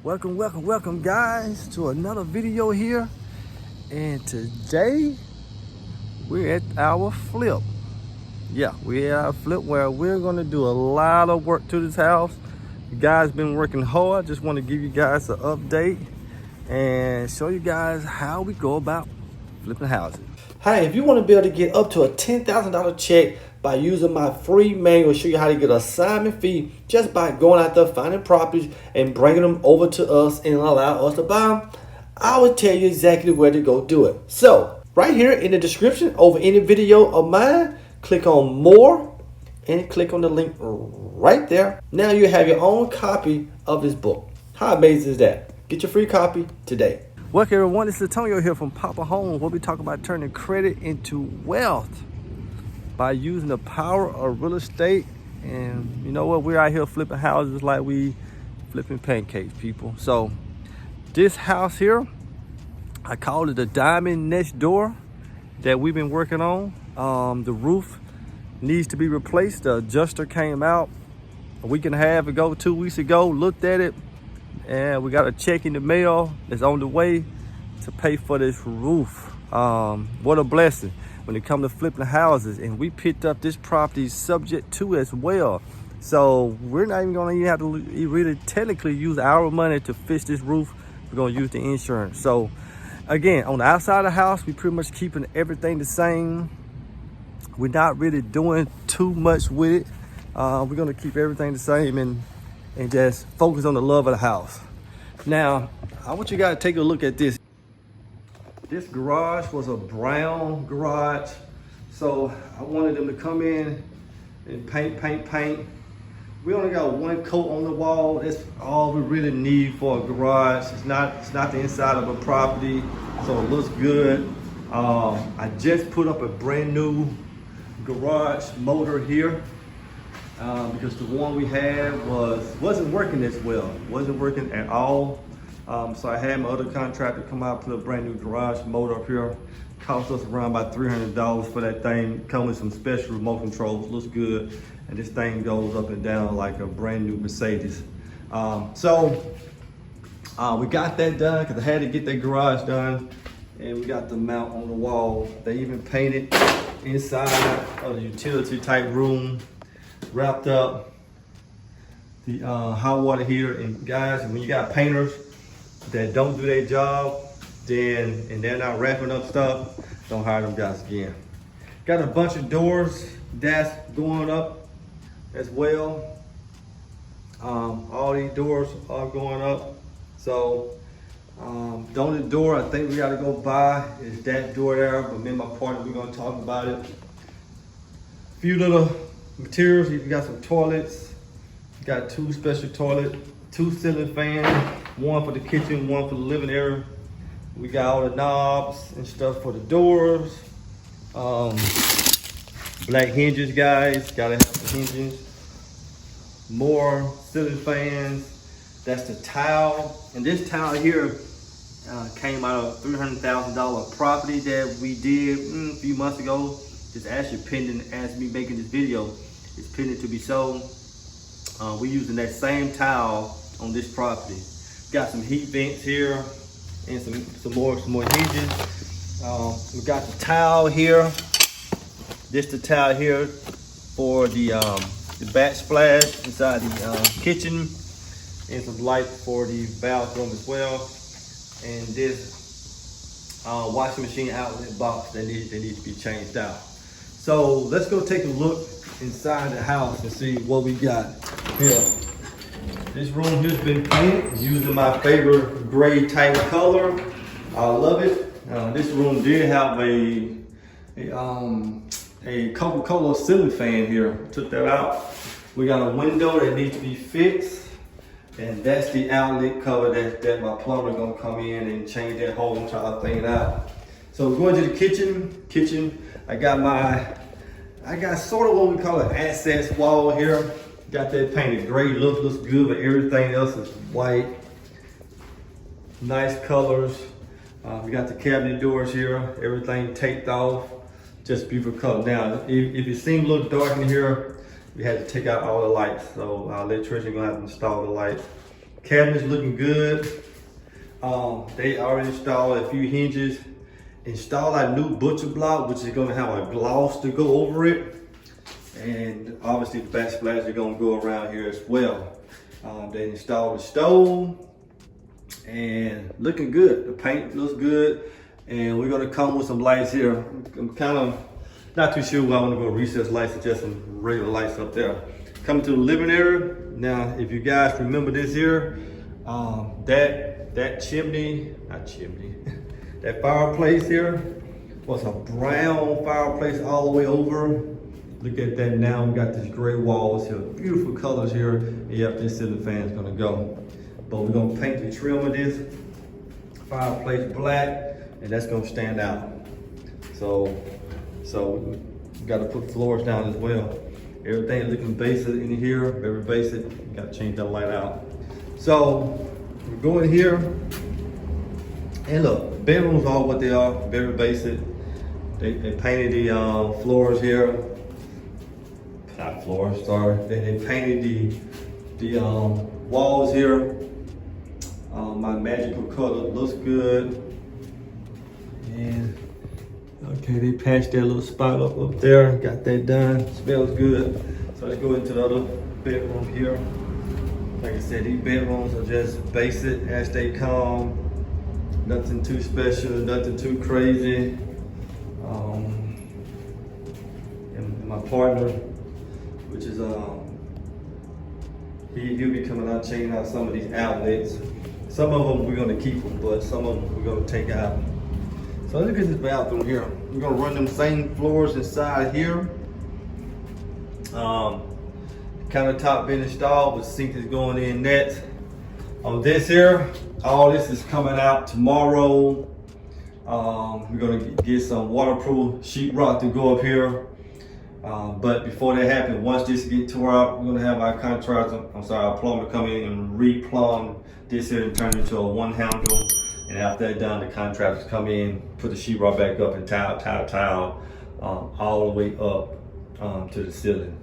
Welcome guys to another video here. And today we're at our flip. Yeah, we're at our flip where we're gonna do a lot of work to this house. You guys been working hard. Just want to give you guys an update and show you guys how we go about flipping houses. Hey, if you want to be able to get up to a $10,000 check by using my free manual, show you how to get an assignment fee just by going out there, finding properties and bringing them over to us and allow us to buy them, I will tell you exactly where to go do it. So right here in the description over any video of mine, click on more and click on the link right there. Now you have your own copy of this book. How amazing is that? Get your free copy today. Welcome everyone, this is Antonio here from Poppa Home, where we talk about turning credit into wealth by using the power of real estate. And you know what, we're out here flipping houses like we flipping pancakes, people. So this house here, I call it the diamond next door that we've been working on. The roof needs to be replaced. The adjuster came out a week and a half ago, 2 weeks ago, looked at it, and we got a check in the mail that's on the way to pay for this roof. What a blessing when it comes to flipping houses. And we picked up this property subject to as well. So we're not even gonna have to really technically use our money to fix this roof. We're gonna use the insurance. So again, on the outside of the house, we pretty much keeping everything the same. We're not really doing too much with it. We're gonna keep everything the same and just focus on the love of the house. Now, I want you guys to take a look at this. This garage was a brown garage. So I wanted them to come in and paint. We only got one coat on the wall. That's all we really need for a garage. It's not the inside of a property, so it looks good. I just put up a brand new garage motor here. Because the one we had wasn't working as well, wasn't working at all. So I had my other contractor come out, put a brand new garage motor up here. Cost us around about $300 for that thing. Come with some special remote controls, looks good. And this thing goes up and down like a brand new Mercedes. So we got that done because I had to get that garage done. And we got the mount on the wall. They even painted inside of the utility type room. Wrapped up the hot water heater. And guys, when you got painters that don't do their job, and they're not wrapping up stuff, don't hire them guys again. Got a bunch of doors that's going up as well. All these doors are going up. So the only door I think we gotta go buy is that door there, but me and my partner, we're gonna talk about it. A few little materials. You got some toilets, you got two special toilets, two ceiling fans, one for the kitchen, one for the living area. We got all the knobs and stuff for the doors. Black hinges, guys, gotta have the hinges. More ceiling fans. That's the tile. And this tile here came out of a $300,000 property that we did a few months ago. It's actually pending as me making this video. It's pending to be sold. We're using that same tile on this property. Got some heat vents here and some more hinges. We got the tile here. This the tile here for the backsplash inside the kitchen, and some light for the bathroom as well. And this washing machine outlet box that needs to be changed out. So let's go take a look inside the house and see what we got here. This room here's been painted using my favorite gray type color. I love it. This room did have a Coca-Cola ceiling fan here. Took that out. We got a window that needs to be fixed, and that's the outlet cover that my plumber gonna come in and change that whole entire thing out. So we're going to the kitchen. I got sort of what we call an access wall here. Got that painted gray, looks good, but everything else is white. Nice colors. We got the cabinet doors here, everything taped off, just beautiful color. Now, if it seems a little dark in here, we had to take out all the lights. So our electrician gonna have to install the lights. Cabinets looking good. They already installed a few hinges. Installed our new butcher block, which is gonna have a gloss to go over it. And obviously the backsplash are gonna go around here as well. They installed the stove and looking good. The paint looks good. And we're gonna come with some lights here. I'm kind of not too sure why I wanna go recessed lights or just some regular lights up there. Coming to the living area. Now, if you guys remember this here, that chimney, not chimney, that fireplace here was a brown fireplace all the way over. Look at that now, we got these gray walls here, beautiful colors here. And yep, this ceiling fan is gonna go. But we're gonna paint the trim of this fireplace black, and that's gonna stand out. So we gotta put floors down as well. Everything looking basic in here, very basic. Gotta change that light out. So we're going here, and look, bedrooms are what they are, very basic. They painted the floors here. Not floors, sorry. They painted the walls here. My magical color looks good. And okay, they patched that little spot up there. Got that done. Smells good. So let's go into the other bedroom here. Like I said, these bedrooms are just basic as they come. Nothing too special, nothing too crazy. And my partner, which is he'll be coming out checking out some of these outlets. Some of them we're gonna keep them, but some of them we're gonna take out. So look at this bathroom here. We're gonna run them same floors inside here. Countertop been installed, but sink is going in next. On this here, all this is coming out tomorrow. We're gonna get some waterproof sheetrock to go up here. But before that happens, once this gets tore out, we're gonna have our contractor, our plumber come in and re-plumb this here and turn it into a one handle. And after that done, the contractors come in, put the sheetrock back up and tile all the way up to the ceiling.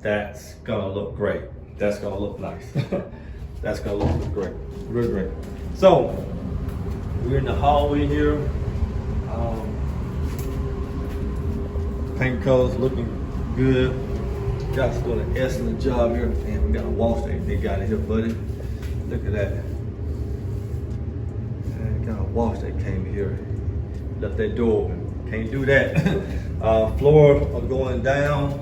That's gonna look great. That's gonna look nice. That's gonna look great, real great. So we're in the hallway here. Paint colors looking good. Guys doing an excellent job here. And we got a wall stain they got it here, buddy. Look at that. And got a wash that came here. Left that door open. Can't do that. Floor are going down.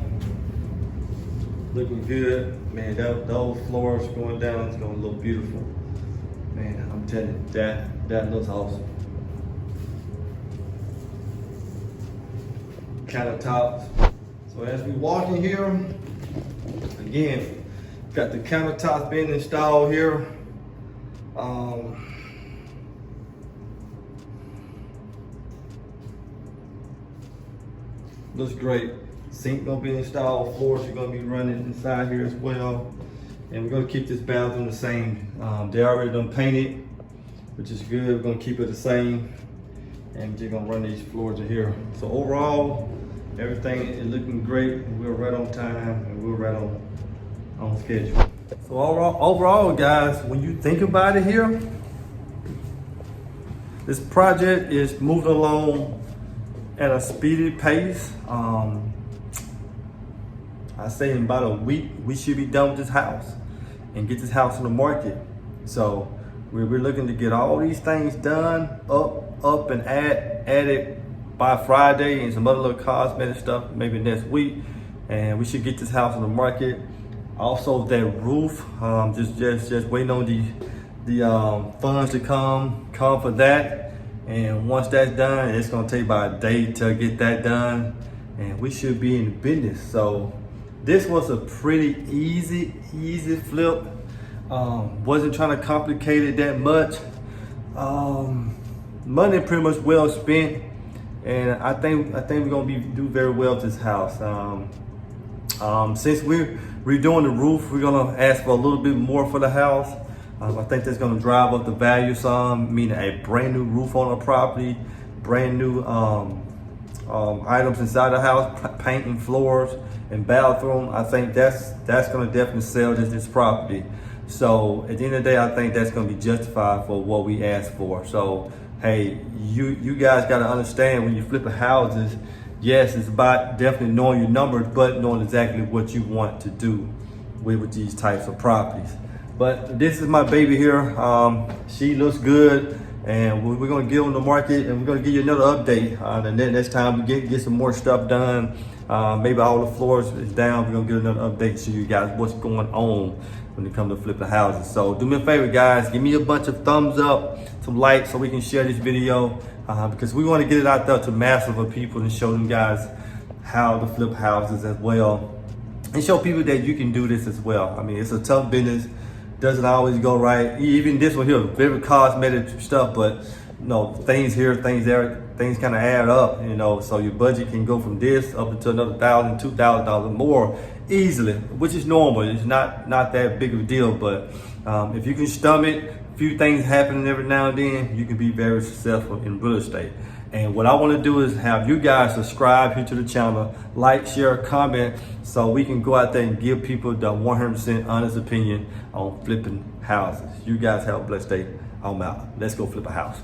Looking good. Man, those floors going down, it's gonna look beautiful. Man, I'm telling you, that looks awesome. Countertops. So as we walk in here, again, got the countertops being installed here. Looks great. Sink gonna be installed, floors are gonna be running inside here as well. And we're gonna keep this bathroom the same. They already done painted, which is good. We're gonna keep it the same. And we're just gonna run these floors in here. So overall, everything is looking great. We're right on time and we're right on schedule. So overall, guys, when you think about it here, this project is moving along at a speedy pace. I say in about a week, we should be done with this house and get this house on the market. So we're looking to get all these things done, up and added by Friday, and some other little cosmetic stuff maybe next week. And we should get this house on the market. Also that roof, just waiting on the funds to come for that. And once that's done, it's gonna take about a day to get that done. And we should be in business. So this was a pretty easy flip. Wasn't trying to complicate it that much. Money pretty much well spent, and I think we're gonna do very well with this house. Since we're redoing the roof, we're gonna ask for a little bit more for the house. I think that's gonna drive up the value some, meaning a brand new roof on the property, brand new items inside the house, painting floors and bathroom. I think that's gonna definitely sell this property. So at the end of the day, I think that's going to be justified for what we asked for. So hey, you guys got to understand, when you're flipping houses, yes, it's about definitely knowing your numbers, but knowing exactly what you want to do with these types of properties. But this is my baby here. She looks good, and we're gonna get on the market, and we're gonna give you another update. And then next time we get some more stuff done, maybe all the floors is down, we're gonna get another update to you guys what's going on when it comes to flipping houses. So do me a favor, guys, give me a bunch of thumbs up, some likes, so we can share this video, because we want to get it out there to massive of people and show them guys how to flip houses as well, and show people that you can do this as well. I mean, it's a tough business, doesn't always go right. Even this one here, very cosmetic stuff, but you know, things here, things there, things kind of add up, you know, so your budget can go from this up to another $1,000, $2,000 more easily, which is normal. It's not that big of a deal, but if you can stomach a few things happening every now and then, you can be very successful in real estate. And what I want to do is have you guys subscribe here to the channel, like, share, comment, so we can go out there and give people the 100% honest opinion on flipping houses. You guys have a blessed day. I'm out. Let's go flip a house.